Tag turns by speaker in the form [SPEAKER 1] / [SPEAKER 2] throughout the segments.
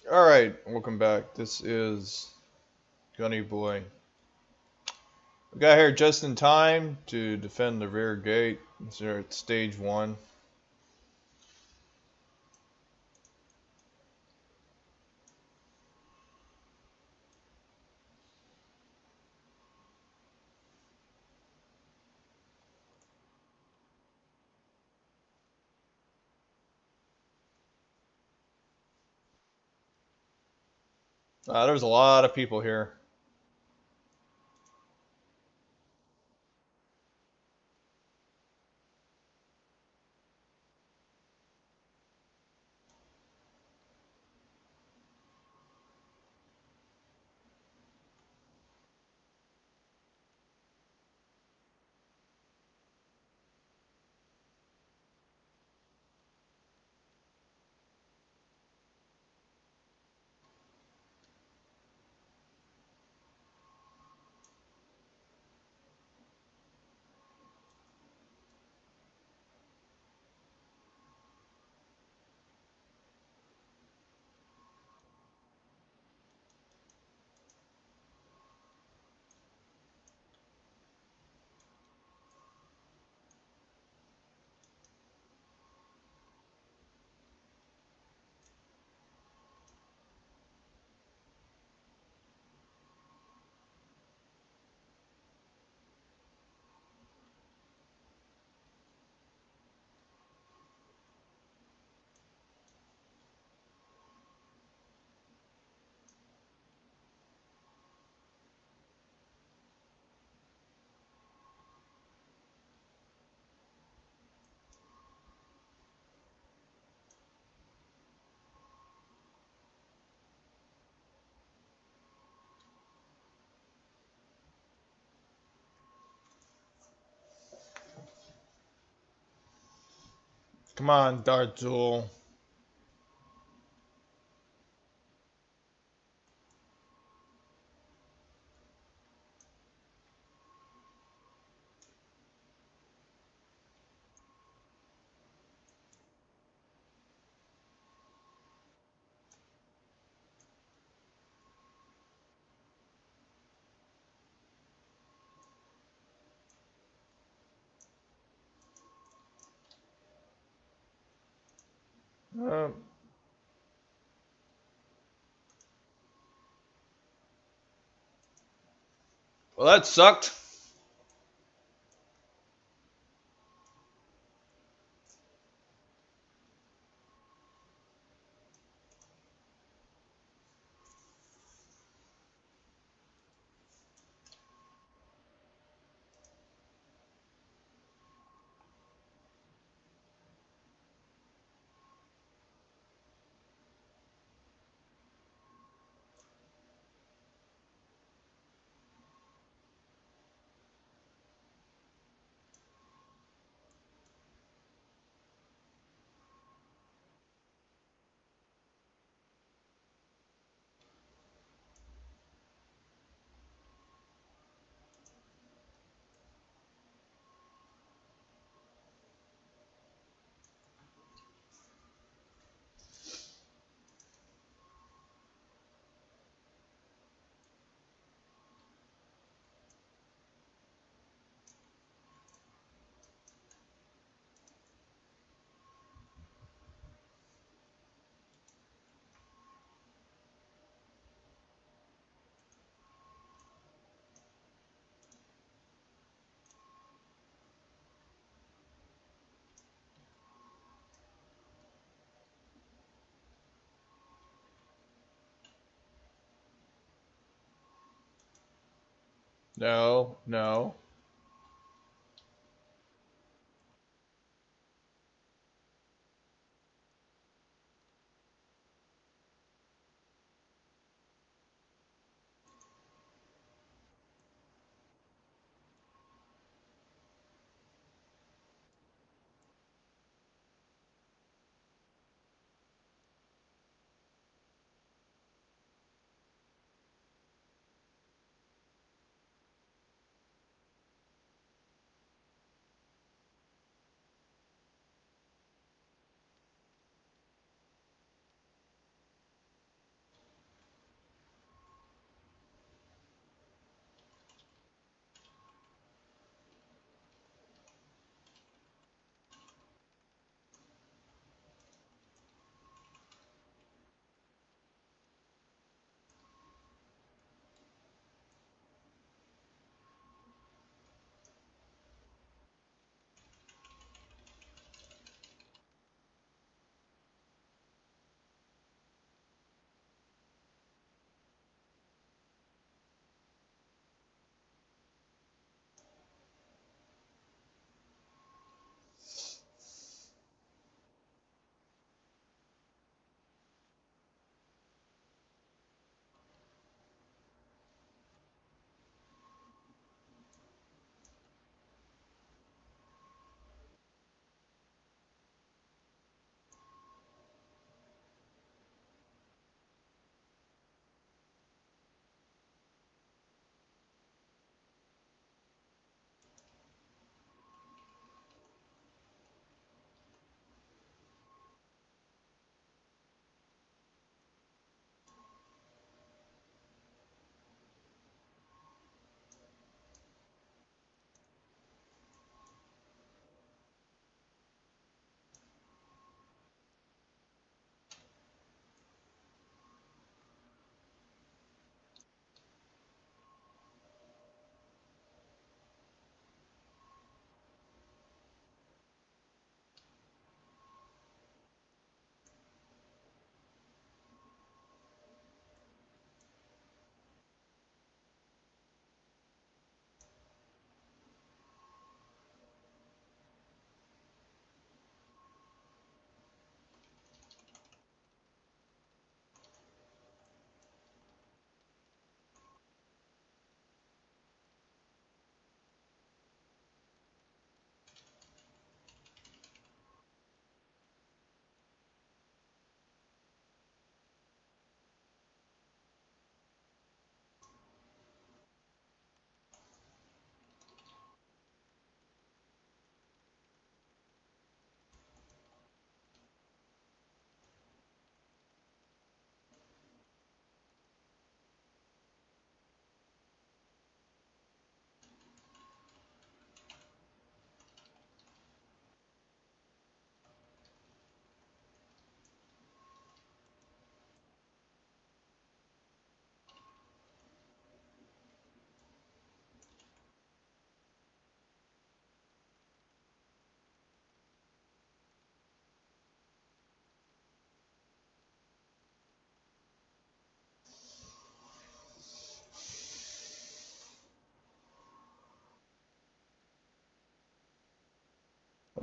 [SPEAKER 1] Alright, welcome back. This is Gunny Boy. We got here just in time to defend the rear gate. They're at stage one. There's a lot of people here. Come on, Dartzul. Uh, well, that sucked. No, no.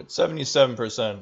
[SPEAKER 1] It's 77%.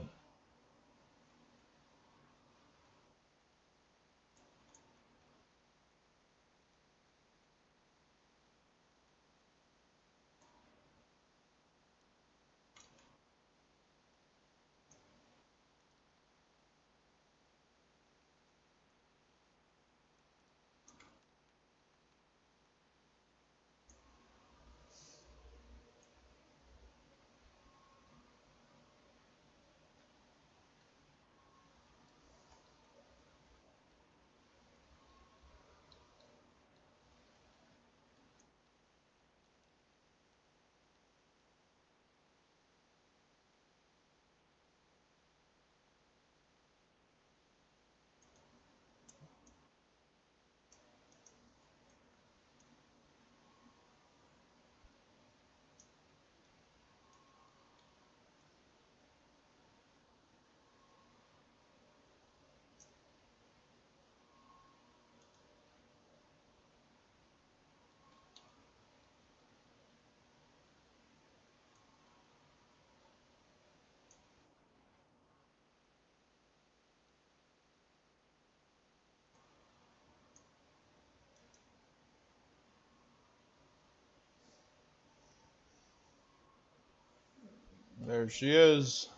[SPEAKER 1] There she is.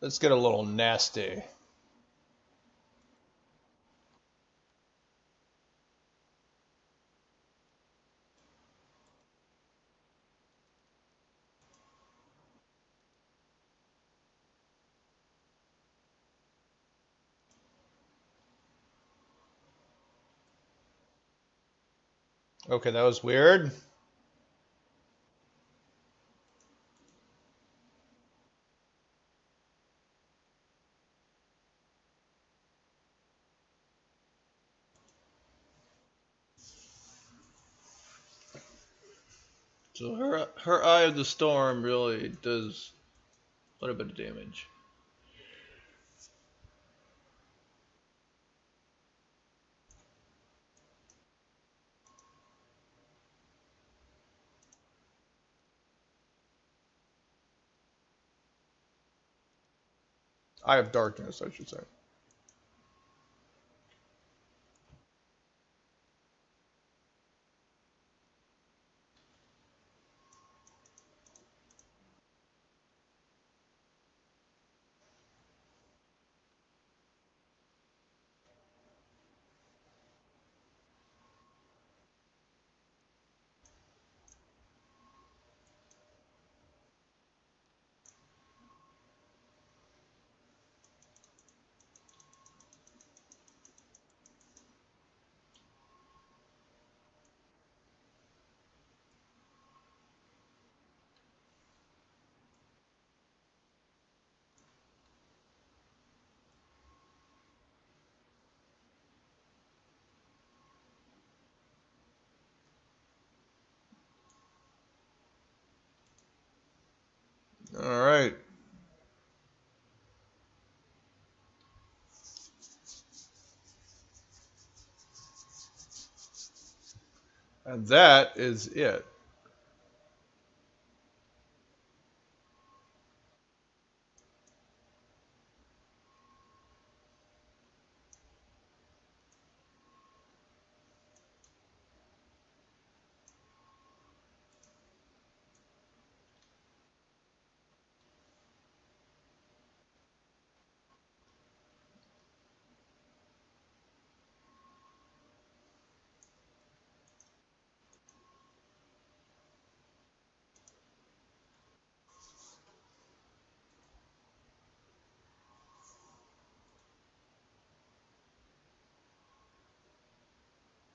[SPEAKER 1] Let's get a little nasty. Okay, that was weird. So her Eye of the Storm really does quite a bit of damage. Eye of Darkness, I should say. All right. And that is it.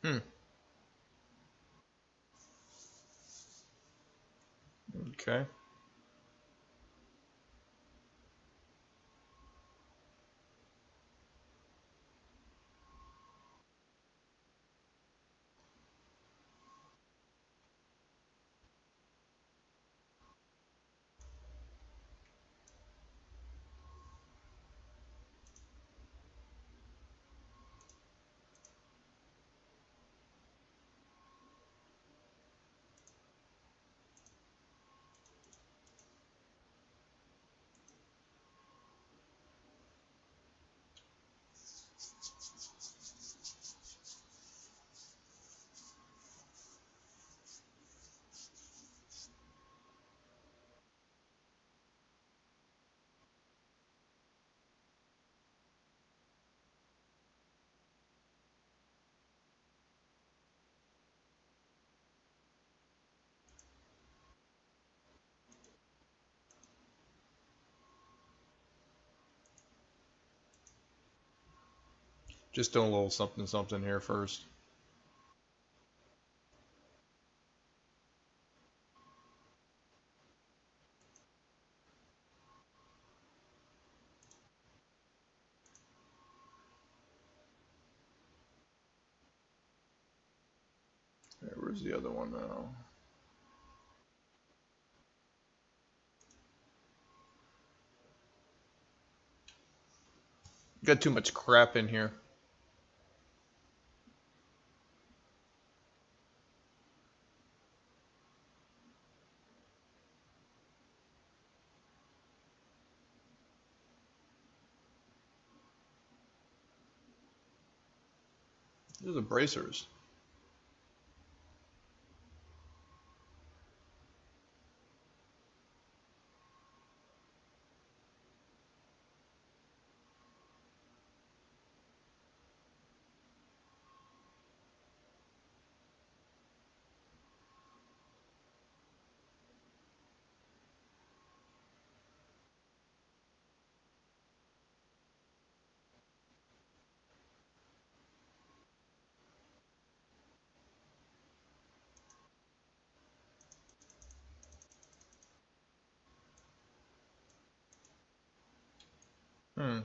[SPEAKER 1] Hmm. Okay. Just doing a little something something here first. Okay, where's the other one now? Got too much crap in here. These are the bracers. Hmm.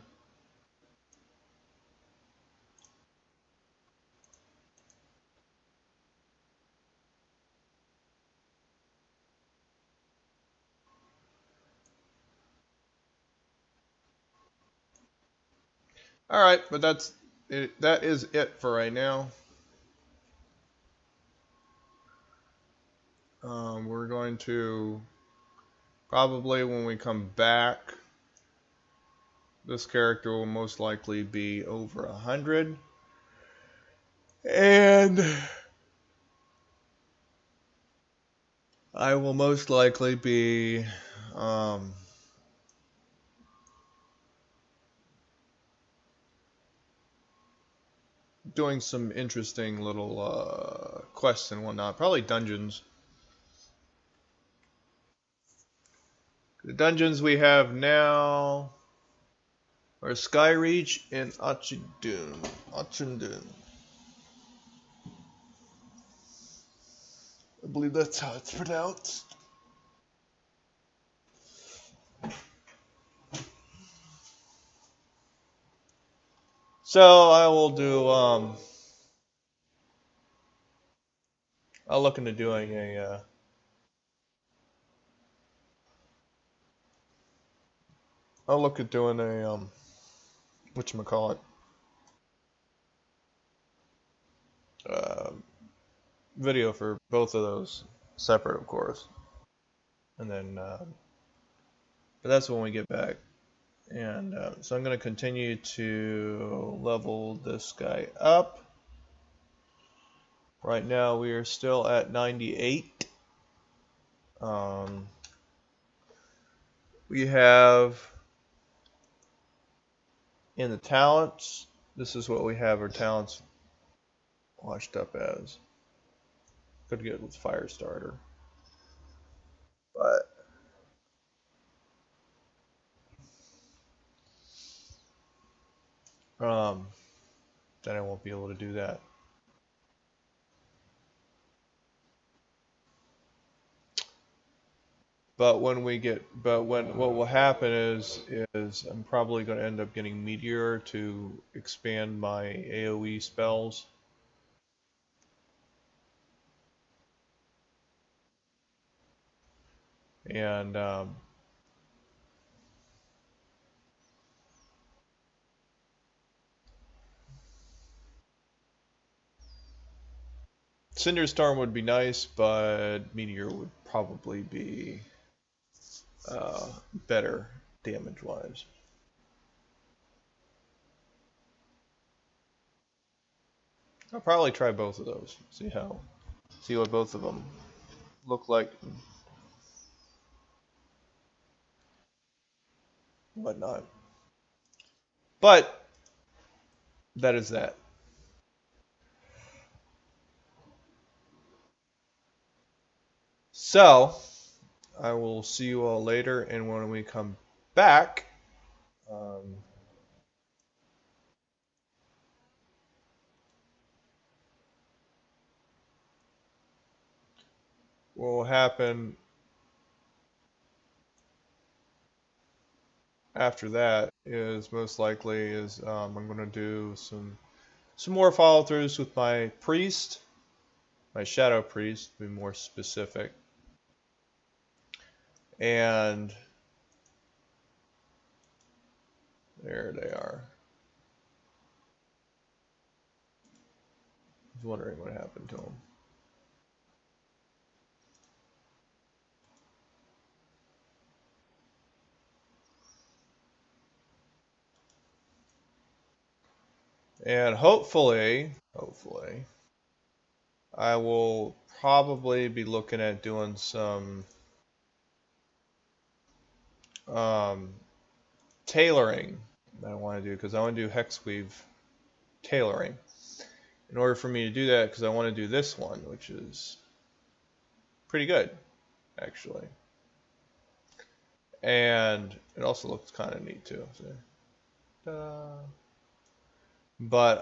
[SPEAKER 1] All right, but that's it. That is it for right now. We're going to probably when we come back, this character will most likely be over 100, and I will most likely be um, doing some interesting little quests and whatnot. Probably dungeons. The dungeons we have now are Skyreach and Achindun. I believe that's how it's pronounced. So I will do. I'll look into doing a. I'll look at doing a whatchamacallit, uh, video for both of those, separate of course, and then. But that's when we get back, and so I'm going to continue to level this guy up. Right now we are still at 98. We have in the talents, this is what we have our talents washed up as. Could get with fire starter, but then I won't be able to do that. But when we get, but when what will happen is I'm probably going to end up getting Meteor to expand my AoE spells. And Cinderstorm would be nice, but Meteor would probably be better damage-wise. I'll probably try both of those. See what both of them look like and whatnot. But that is that. So I will see you all later, and when we come back, um, will happen after that is most likely is I'm going to do some more follow throughs with my priest, my shadow priest, to be more specific, and there they are. I was wondering what happened to them. And hopefully, I will probably be looking at doing some um, tailoring that I want to do because I want to do hex weave tailoring. In order for me to do that, because I want to do this one, which is pretty good, actually. And it also looks kind of neat too. So, but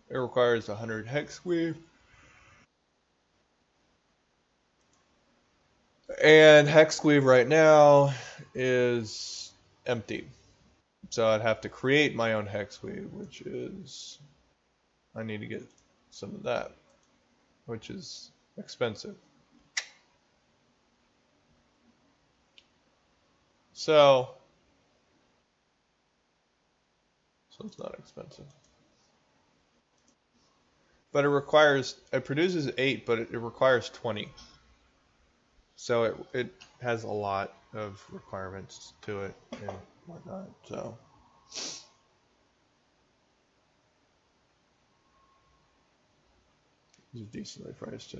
[SPEAKER 1] it requires 100 hex weave. And hex weave right now is empty. So I'd have to create my own hex weave, which is, I need to get some of that, which is expensive. So it's not expensive. But it produces 8, but it requires 20. So it has a lot of requirements to it and whatnot. So it's decently priced too.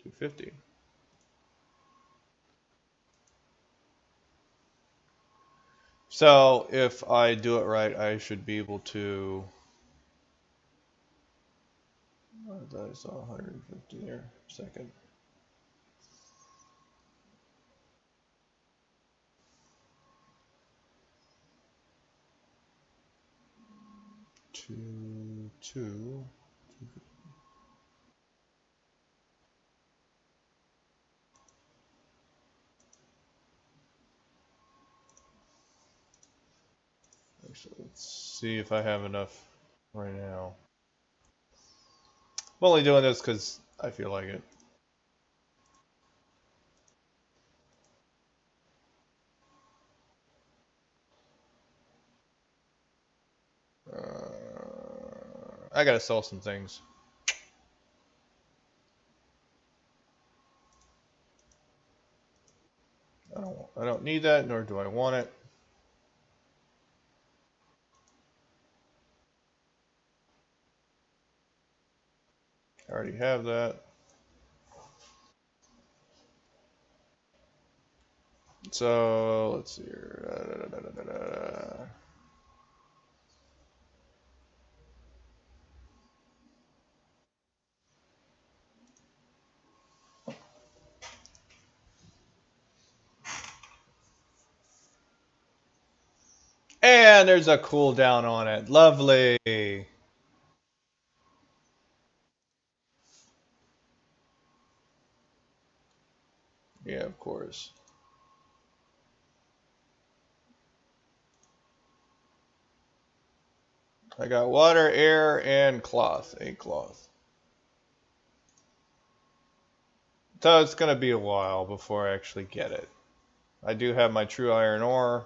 [SPEAKER 1] 250. So if I do it right, I should be able to. I thought I saw 150 there. Second. Two. Actually, let's see if I have enough right now. I'm only doing this because I feel like it. I gotta sell some things. I don't need that, nor do I want it. I already have that. So let's see here. And there's a cooldown on it. Lovely. Yeah, of course. I got water, air, and cloth. A cloth. So it's going to be a while before I actually get it. I do have my true iron ore.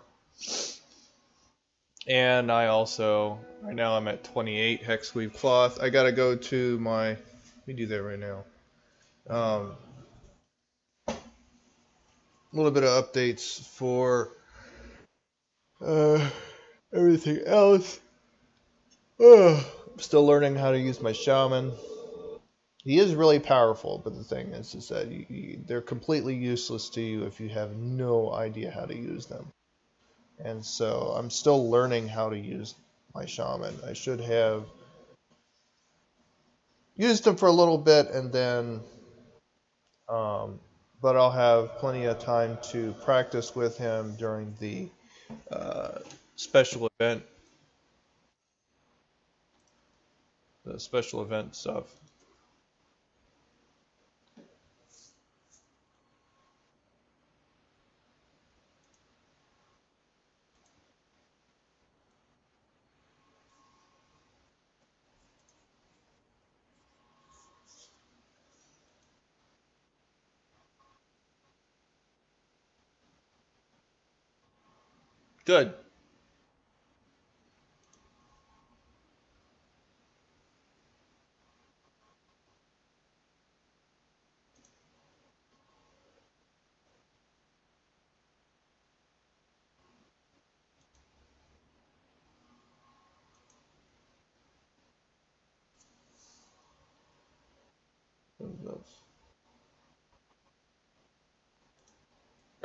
[SPEAKER 1] And I also, right now I'm at 28 hex weave cloth. I got to go to my, let me do that right now. A little bit of updates for everything else. I'm still learning how to use my shaman. He is really powerful, but the thing is that they're completely useless to you if you have no idea how to use them. And so I'm still learning how to use my shaman. I should have used him for a little bit, and then, but I'll have plenty of time to practice with him during the special event, stuff. Good.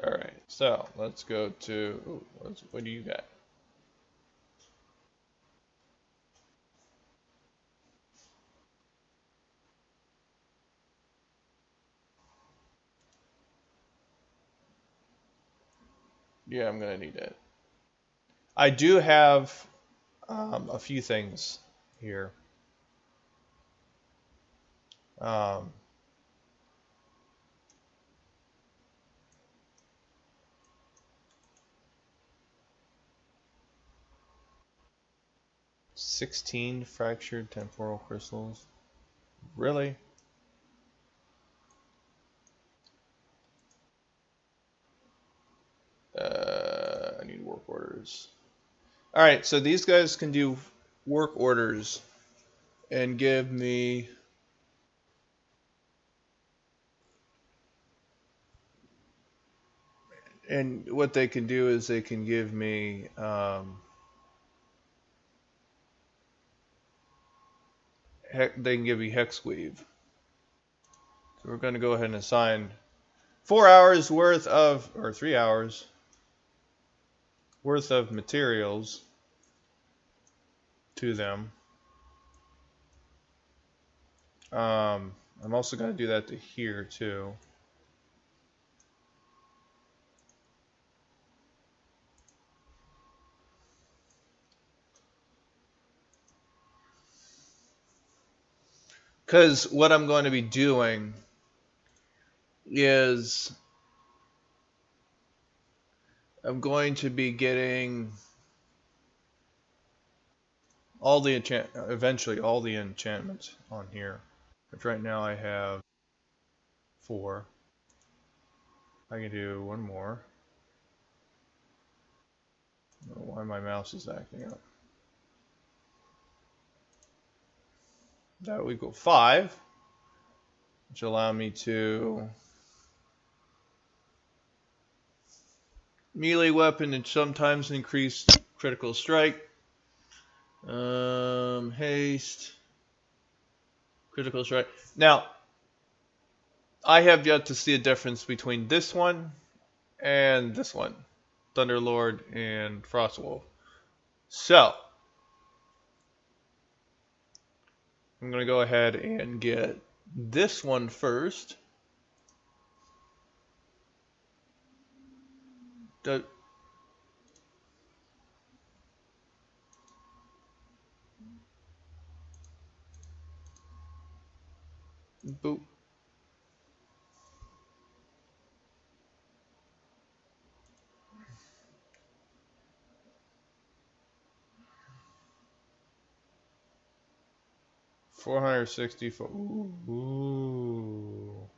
[SPEAKER 1] All right. So let's go to. Ooh, what do you got? Yeah, I'm gonna need that. I do have a few things here. Um, 16 fractured temporal crystals. Really? I need work orders. All right, so these guys can do work orders and give me. And what they can do is they can give me. They can give me hex weave. So we're going to go ahead and assign 4 hours worth of, or 3 hours worth of materials to them. I'm also going to do that to here too. Because what I'm going to be doing is I'm going to be getting eventually all the enchantments on here. Which right now I have 4. I can do one more. I don't know why my mouse is acting up. That would equal 5, which allow me to melee weapon and sometimes increase critical strike. Haste, critical strike. Now, I have yet to see a difference between this one and this one, Thunderlord and Frostwolf. So, I'm going to go ahead and get this one first. The, boop. 464. Ooh.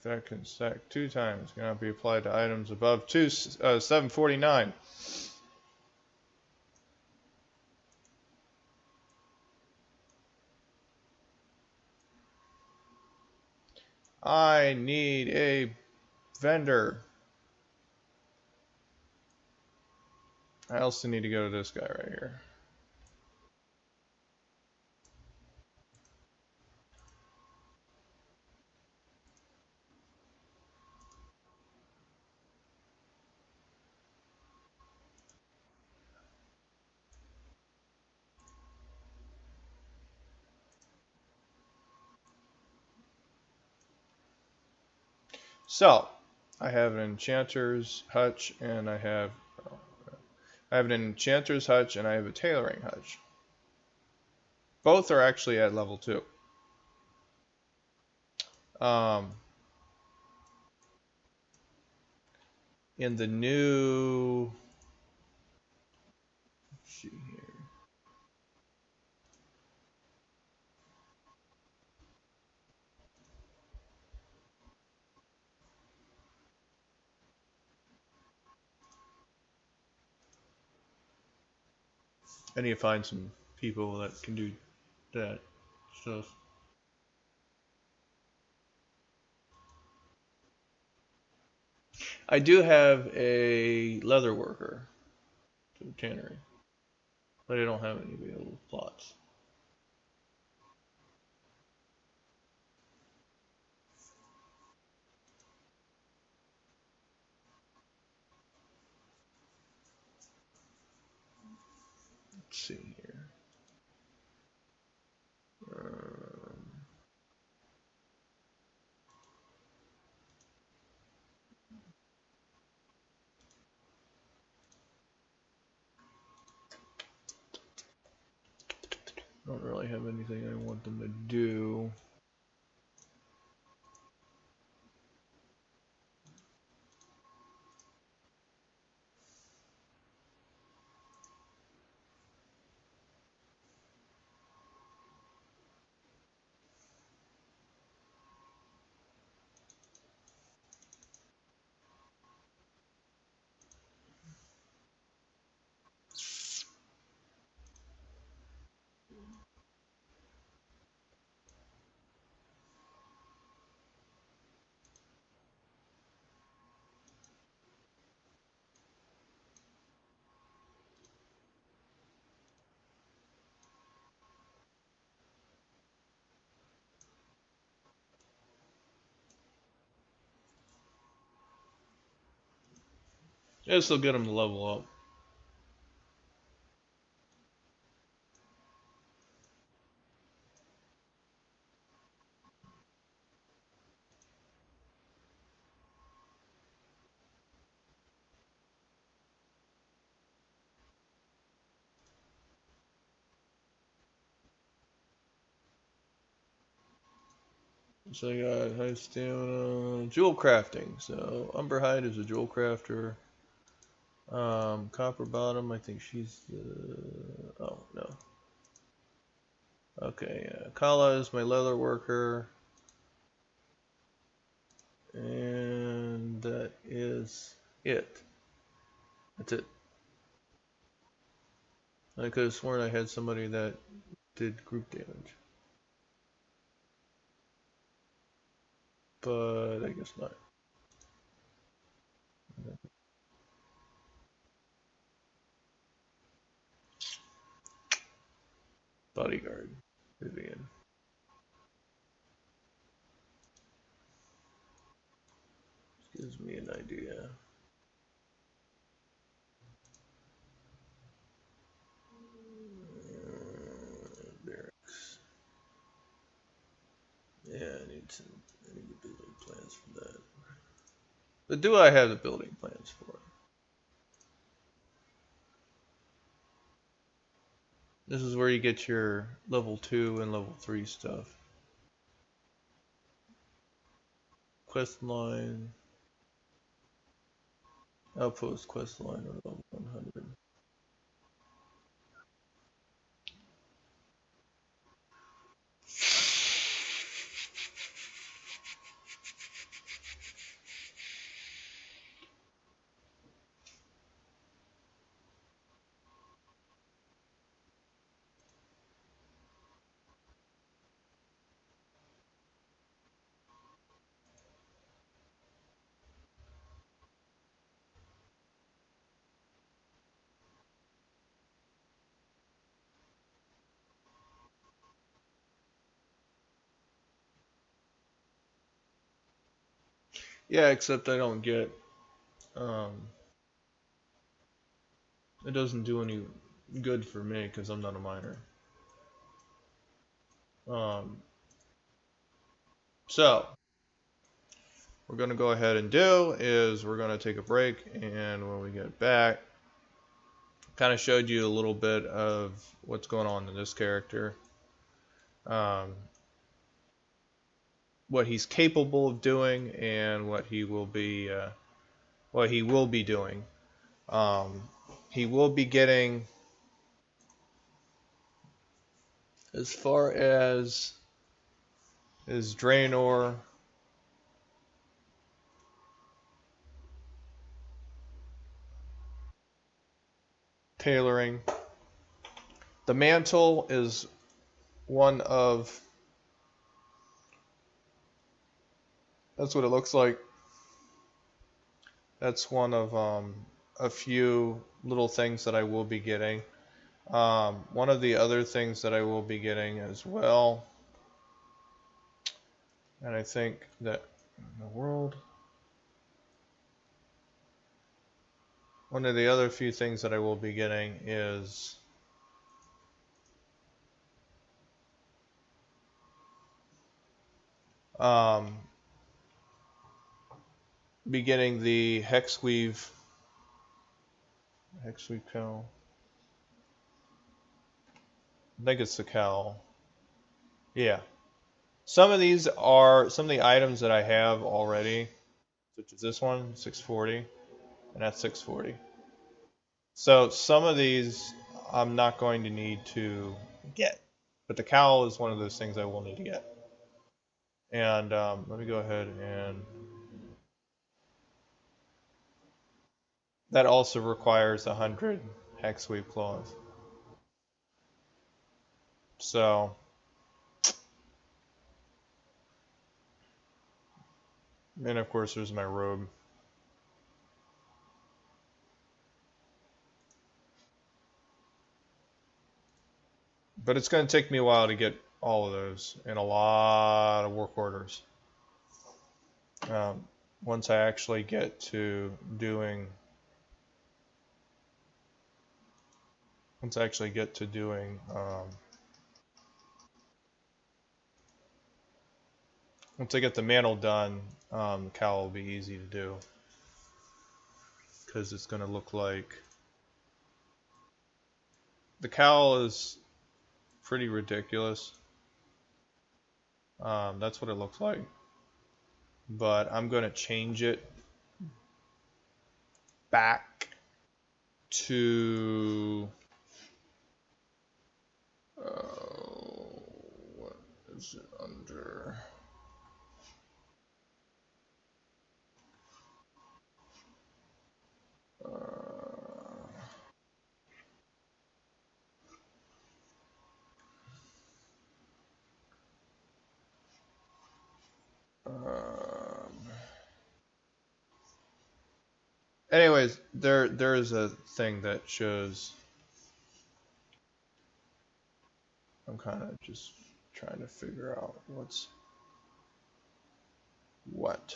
[SPEAKER 1] That can stack 2 times. Cannot be applied to items above 749. I need a vendor. I also need to go to this guy right here. So, I have an enchanter's hutch and I have an enchanter's hutch and I have a tailoring hutch. Both are actually at level 2. In the new, let's see here. I need to find some people that can do that stuff. I do have a leather worker to the tannery, but I don't have any available plots. Let's see here. I don't really have anything I want them to do. Yeah, still get them to level up. So I got high stamina, jewel crafting. So Umberhide is a jewel crafter. Copper Bottom, I think she's the. Oh no. Okay, Kala is my leather worker, and that is it. That's it. I could have sworn I had somebody that did group damage, but I guess not. Bodyguard, Vivian. Gives me an idea. Barracks. Yeah, I need the building plans for that. But do I have the building plans for it? This is where you get your level 2 and level 3 stuff. Quest line. Outpost quest line on level 100. Yeah, except I don't get. Um, it doesn't do any good for me because I'm not a miner. Um, so, what we're going to go ahead and do is we're going to take a break, and when we get back, kind of showed you a little bit of what's going on in this character, um, what he's capable of doing, and what he will be doing. Um, he will be getting as far as his Draenor, tailoring, The mantle is one of, that's what it looks like. That's one of a few little things that I will be getting. One of the other things that I will be getting as well, and I think that in the world, one of the other few things that I will be getting is be getting the Hexweave cowl. I think it's the cowl. Yeah. Some of these are some of the items that I have already, such as this one, 640, and that's 640. So some of these I'm not going to need to get, but the cowl is one of those things I will need to get. And let me go ahead and that also requires 100 Hexweave claws. So and of course there's my robe. But it's going to take me a while to get all of those and a lot of work orders. Once I actually get to doing once I get the mantle done, the cowl will be easy to do because it's going to look like, the cowl is pretty ridiculous. That's what it looks like, but I'm going to change it back to what is it under? Anyways, there is a thing that shows. I'm kind of just trying to figure out what's what.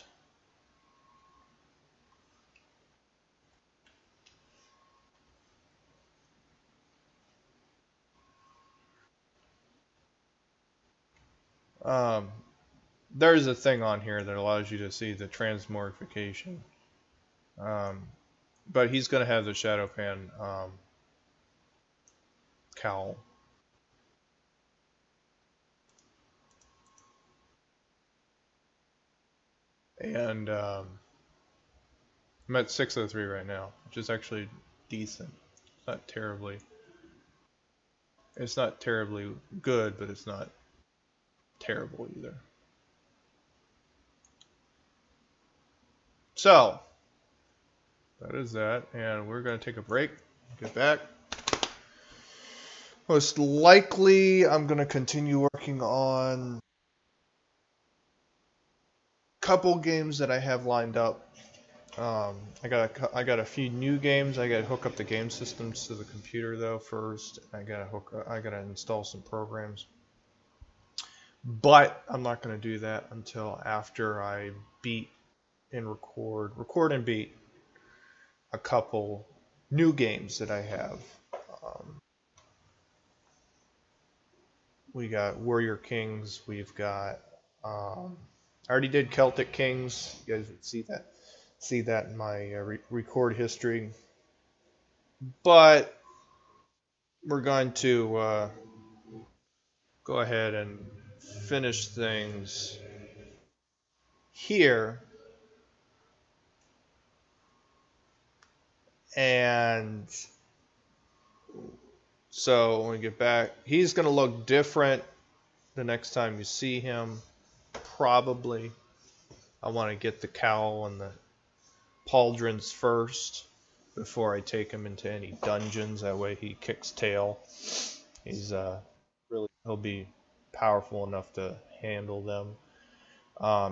[SPEAKER 1] There's a thing on here that allows you to see the transmogrification. But he's going to have the Shadowpan cowl. And I'm at 603 right now, which is actually decent. It's not terribly good, but it's not terrible either. So that is that, and we're going to take a break, get back. Most likely I'm going to continue working on a couple games that I have lined up. I got a few new games. I got to hook up the game systems to the computer though first. I got to install some programs. But I'm not going to do that until after I beat and record and beat a couple new games that I have. We got Warrior Kings. We've got I already did Celtic Kings. You guys would see that in my record history. But we're going to go ahead and finish things here. And so when we get back, he's going to look different the next time you see him, probably. I want to get the cowl and the pauldrons first before I take him into any dungeons. That way he kicks tail. He's he'll be powerful enough to handle them.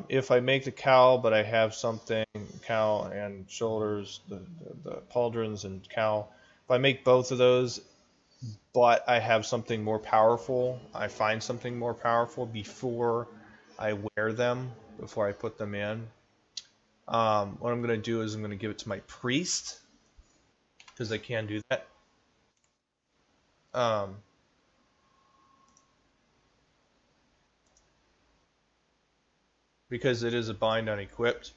[SPEAKER 1] If I make the cowl, but I have something, cowl and shoulders, the pauldrons and cowl, if I make both of those, but I have something more powerful, I find something more powerful before I wear them, before I put them in. What I'm going to do is I'm going to give it to my priest, because I can do that. Um, because it is a bind unequipped.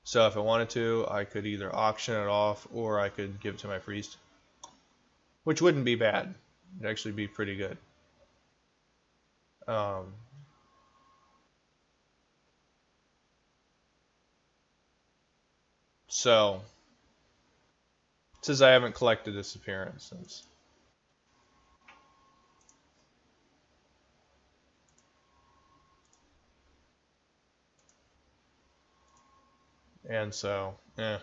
[SPEAKER 1] So if I wanted to, I could either auction it off or I could give it to my priest, which wouldn't be bad. It'd actually be pretty good. Um, so since I haven't collected this appearance since, and so and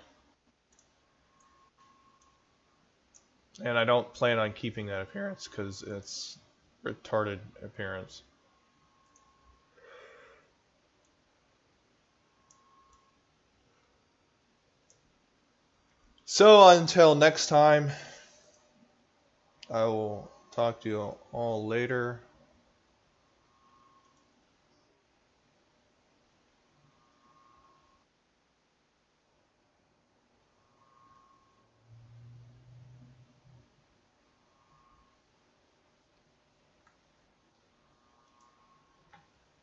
[SPEAKER 1] I don't plan on keeping that appearance because it's retarded appearance. So until next time, I will talk to you all later.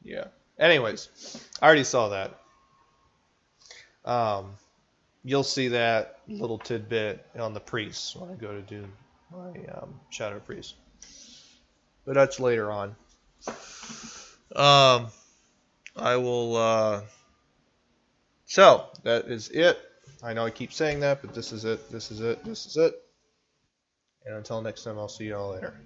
[SPEAKER 1] Yeah. Anyways, I already saw that. You'll see that little tidbit on the priests when I go to do my shadow priest, but that's later on. I will. So that is it. I know I keep saying that, but this is it. This is it. This is it. And until next time, I'll see you all later.